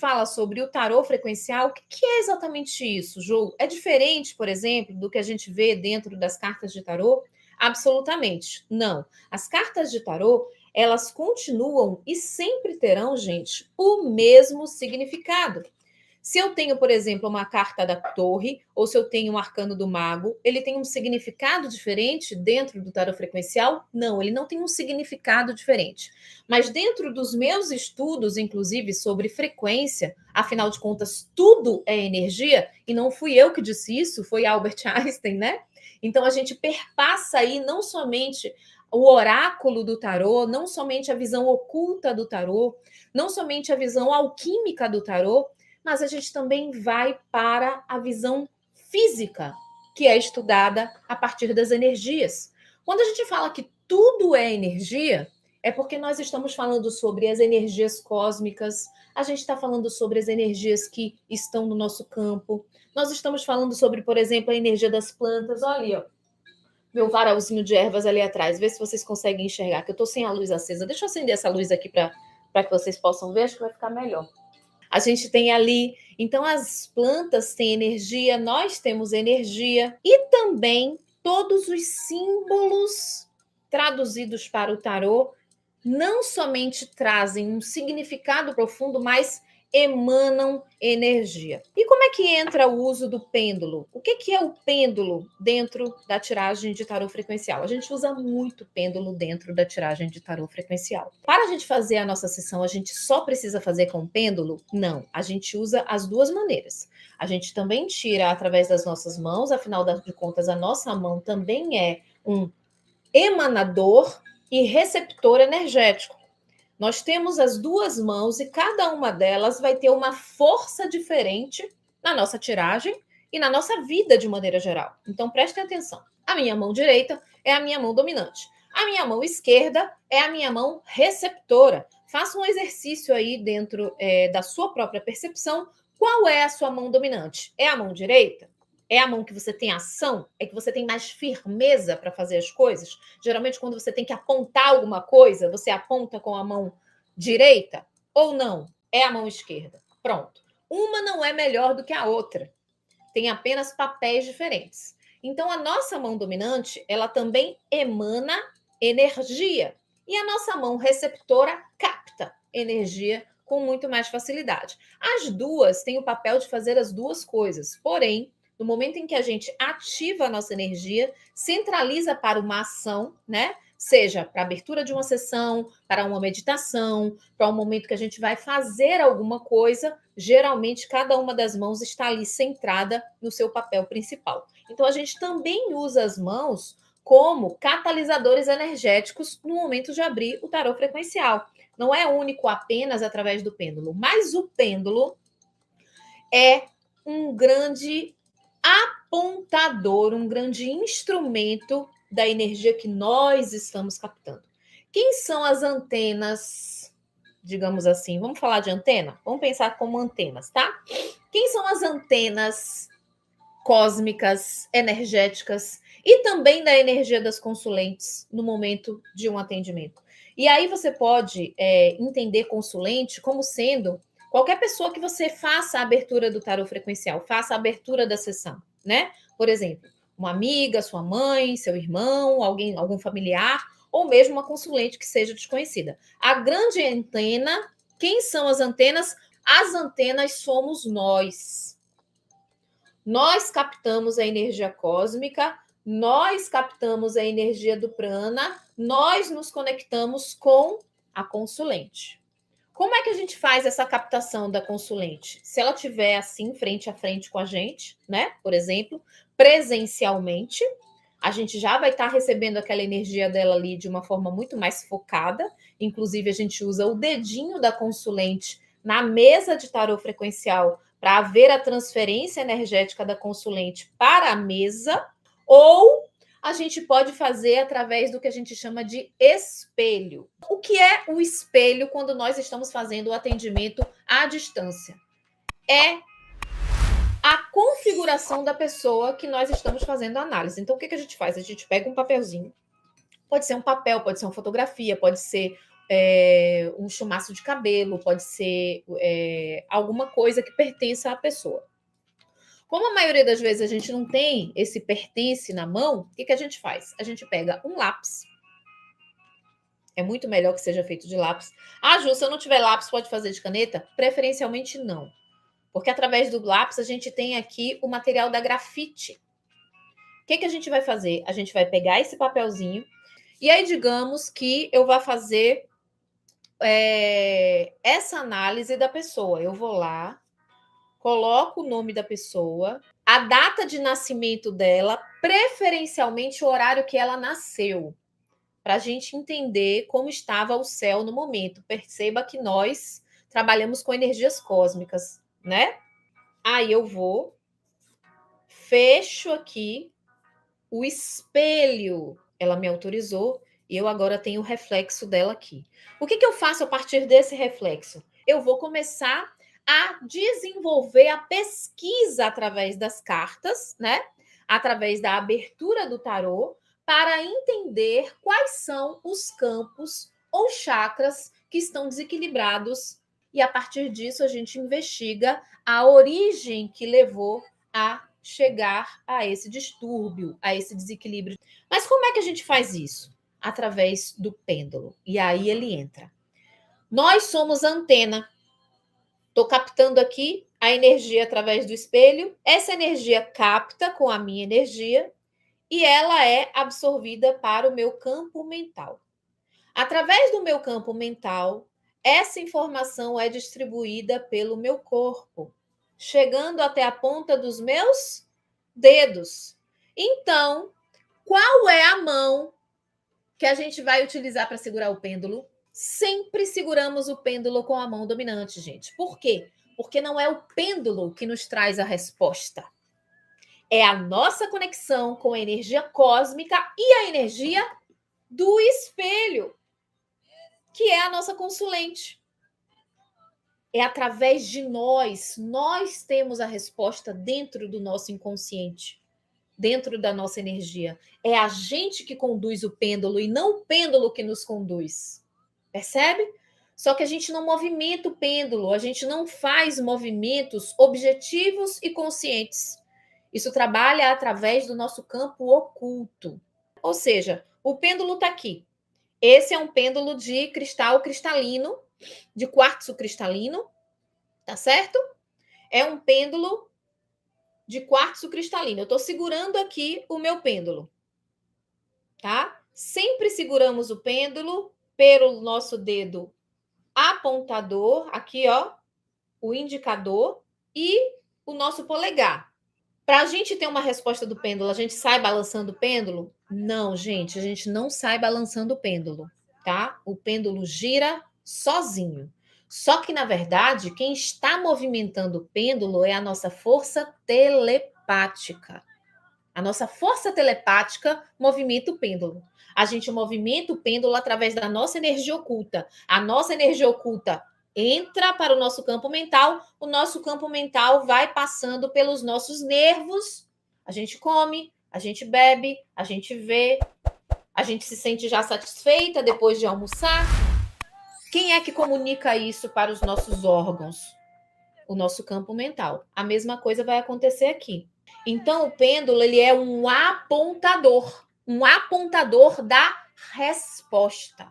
fala sobre o tarô frequencial, o que é exatamente isso, Ju? É diferente, por exemplo, do que a gente vê dentro das cartas de tarô? Absolutamente não. As cartas de tarô, elas continuam e sempre terão, gente, o mesmo significado. Se eu tenho, por exemplo, uma carta da torre, ou se eu tenho um arcano do mago, ele tem um significado diferente dentro do tarô frequencial? Não, ele não tem um significado diferente. Mas dentro dos meus estudos, inclusive sobre frequência, afinal de contas, tudo é energia, e não fui eu que disse isso, foi Albert Einstein, né? Então a gente perpassa aí não somente o oráculo do tarô, não somente a visão oculta do tarô, não somente a visão alquímica do tarô, mas a gente também vai para a visão física, que é estudada a partir das energias. Quando a gente fala que tudo é energia, é porque nós estamos falando sobre as energias cósmicas, a gente está falando sobre as energias que estão no nosso campo, nós estamos falando sobre, por exemplo, a energia das plantas. Olha ali, ó, meu varalzinho de ervas ali atrás, vê se vocês conseguem enxergar, que eu estou sem a luz acesa. Deixa eu acender essa luz aqui para que vocês possam ver, acho que vai ficar melhor. A gente tem ali, então as plantas têm energia, nós temos energia e também todos os símbolos traduzidos para o tarô não somente trazem um significado profundo, mas emanam energia. E como é que entra o uso do pêndulo? O que é o pêndulo dentro da tiragem de tarô frequencial? A gente usa muito pêndulo dentro da tiragem de tarô frequencial. Para a gente fazer a nossa sessão, a gente só precisa fazer com pêndulo? Não, a gente usa as duas maneiras. A gente também tira através das nossas mãos, afinal de contas, a nossa mão também é um emanador e receptor energético. Nós temos as duas mãos e cada uma delas vai ter uma força diferente na nossa tiragem e na nossa vida de maneira geral. Então prestem atenção. A minha mão direita é a minha mão dominante. A minha mão esquerda é a minha mão receptora. Faça um exercício aí dentro da sua própria percepção. Qual é a sua mão dominante? É a mão direita? É a mão que você tem ação? É que você tem mais firmeza para fazer as coisas? Geralmente, quando você tem que apontar alguma coisa, você aponta com a mão direita ou não? É a mão esquerda. Pronto. Uma não é melhor do que a outra. Tem apenas papéis diferentes. Então, a nossa mão dominante, ela também emana energia. E a nossa mão receptora capta energia com muito mais facilidade. As duas têm o papel de fazer as duas coisas. Porém, no momento em que a gente ativa a nossa energia, centraliza para uma ação, né? Seja para a abertura de uma sessão, para uma meditação, para um momento que a gente vai fazer alguma coisa, geralmente cada uma das mãos está ali centrada no seu papel principal. Então a gente também usa as mãos como catalisadores energéticos no momento de abrir o tarô frequencial. Não é único apenas através do pêndulo, mas o pêndulo é um grande apontador, um grande instrumento da energia que nós estamos captando. Quem são as antenas, digamos assim? Vamos falar de antena? Vamos pensar como antenas, tá? Quem são as antenas cósmicas, energéticas e também da energia das consulentes no momento de um atendimento? E aí você pode entender consulente como sendo qualquer pessoa que você faça a abertura do tarô frequencial, faça a abertura da sessão, né? Por exemplo, uma amiga, sua mãe, seu irmão, algum familiar, ou mesmo uma consulente que seja desconhecida. A grande antena, quem são as antenas? As antenas somos nós. Nós captamos a energia cósmica, nós captamos a energia do prana, nós nos conectamos com a consulente. Como é que a gente faz essa captação da consulente? Se ela estiver assim, frente a frente com a gente, né? Por exemplo, presencialmente, a gente já vai estar recebendo aquela energia dela ali de uma forma muito mais focada. Inclusive, a gente usa o dedinho da consulente na mesa de tarô frequencial para haver a transferência energética da consulente para a mesa, ou a gente pode fazer através do que a gente chama de espelho. O que é o espelho quando nós estamos fazendo o atendimento à distância? É a configuração da pessoa que nós estamos fazendo a análise. Então, o que a gente faz? A gente pega um papelzinho, pode ser um papel, pode ser uma fotografia, pode ser um chumaço de cabelo, pode ser alguma coisa que pertença à pessoa. Como a maioria das vezes a gente não tem esse pertence na mão, o que a gente faz? A gente pega um lápis. É muito melhor que seja feito de lápis. Ah, Ju, se eu não tiver lápis, pode fazer de caneta? Preferencialmente não. Porque através do lápis a gente tem aqui o material da grafite. O que a gente vai fazer? A gente vai pegar esse papelzinho e aí digamos que eu vá fazer essa análise da pessoa. Eu vou lá, coloco o nome da pessoa, a data de nascimento dela, preferencialmente o horário que ela nasceu, para a gente entender como estava o céu no momento. Perceba que nós trabalhamos com energias cósmicas, né? Aí eu vou, fecho aqui o espelho. Ela me autorizou e eu agora tenho o reflexo dela aqui. O que eu faço a partir desse reflexo? Eu vou começar a desenvolver a pesquisa através das cartas, né? Através da abertura do tarô, para entender quais são os campos ou chakras que estão desequilibrados. E a partir disso a gente investiga a origem que levou a chegar a esse distúrbio, a esse desequilíbrio. Mas como é que a gente faz isso? Através do pêndulo. E aí ele entra. Nós somos a antena. Estou captando aqui a energia através do espelho. Essa energia capta com a minha energia e ela é absorvida para o meu campo mental. Através do meu campo mental, essa informação é distribuída pelo meu corpo, chegando até a ponta dos meus dedos. Então, qual é a mão que a gente vai utilizar para segurar o pêndulo? Sempre seguramos o pêndulo com a mão dominante, gente. Por quê? Porque não é o pêndulo que nos traz a resposta. É a nossa conexão com a energia cósmica e a energia do espelho, que é a nossa consulente. É através de nós temos a resposta dentro do nosso inconsciente, dentro da nossa energia. É a gente que conduz o pêndulo e não o pêndulo que nos conduz. Percebe? Só que a gente não movimenta o pêndulo, a gente não faz movimentos objetivos e conscientes. Isso trabalha através do nosso campo oculto. Ou seja, o pêndulo está aqui. Esse é um pêndulo de cristal cristalino, de quartzo cristalino, tá certo? É um pêndulo de quartzo cristalino. Eu estou segurando aqui o meu pêndulo, tá? Sempre seguramos o pêndulo pelo nosso dedo apontador, aqui, ó, o indicador e o nosso polegar. Para a gente ter uma resposta do pêndulo, a gente sai balançando o pêndulo? Não, gente, a gente não sai balançando o pêndulo, tá? O pêndulo gira sozinho. Só que, na verdade, quem está movimentando o pêndulo é a nossa força telepática. A nossa força telepática movimenta o pêndulo. A gente movimenta o pêndulo através da nossa energia oculta. A nossa energia oculta entra para o nosso campo mental, o nosso campo mental vai passando pelos nossos nervos. A gente come, a gente bebe, a gente vê, a gente se sente já satisfeita depois de almoçar. Quem é que comunica isso para os nossos órgãos? O nosso campo mental. A mesma coisa vai acontecer aqui. Então, o pêndulo ele é um apontador da resposta.